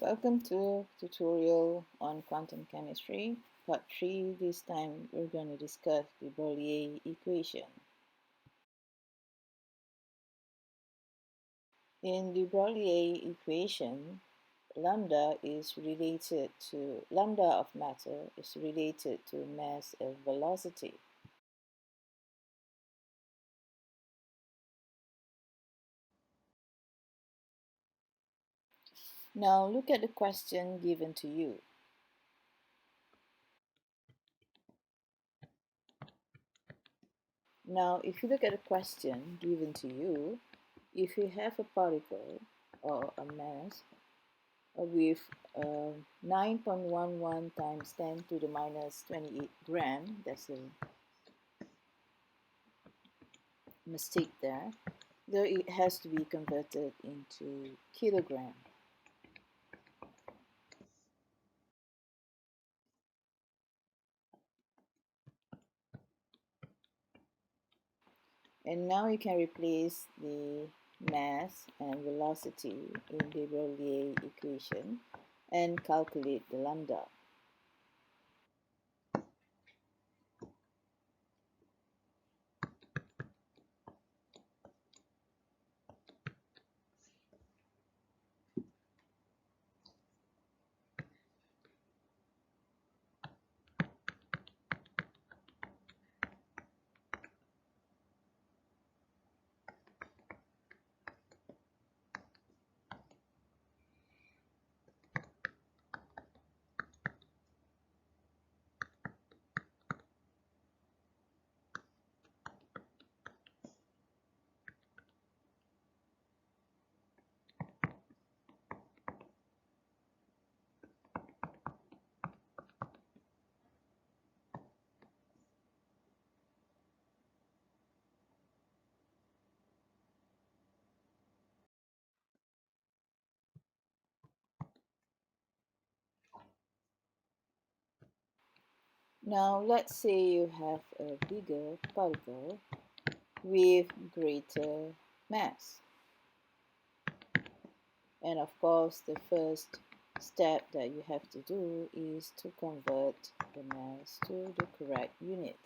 Welcome to tutorial on quantum chemistry, part 3. This time we're going to discuss the Broglie equation. In the Broglie equation, lambda of matter is related to mass and velocity. Now look at the question given to you. Now, if you look at the question given to you, if you have a particle or a mass with 9.11 times 10 to the minus 28 gram, that's a mistake there, though it has to be converted into kilogram. And now you can replace the mass and velocity in the Broglie equation and calculate the lambda. Now let's say you have a bigger particle with greater mass. And of course, the first step that you have to do is to convert the mass to the correct unit.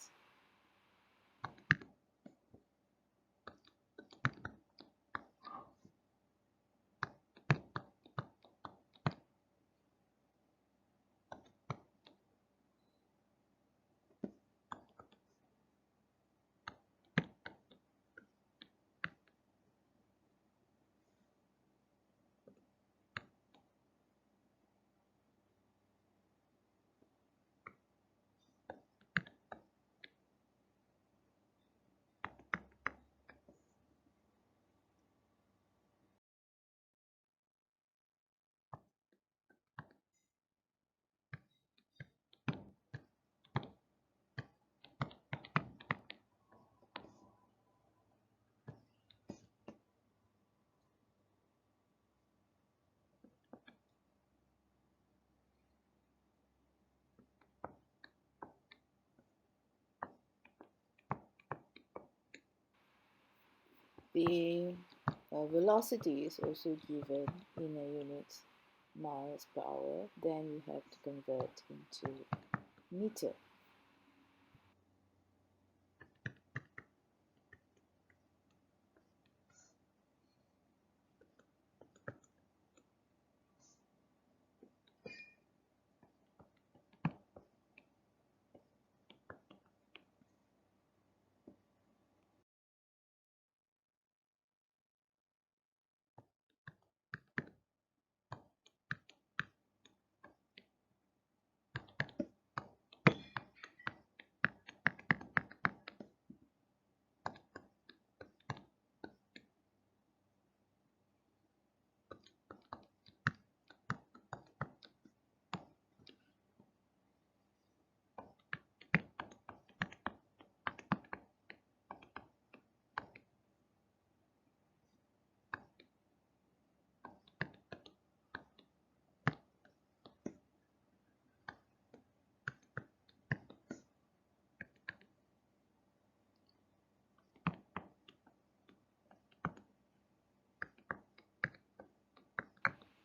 The velocity is also given in a unit miles per hour. Then you have to convert into meter.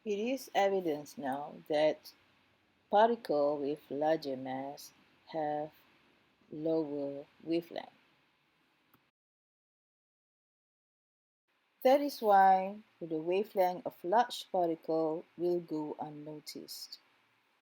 It is evidence now that particles with larger mass have lower wavelength. That is why the wavelength of large particle will go unnoticed.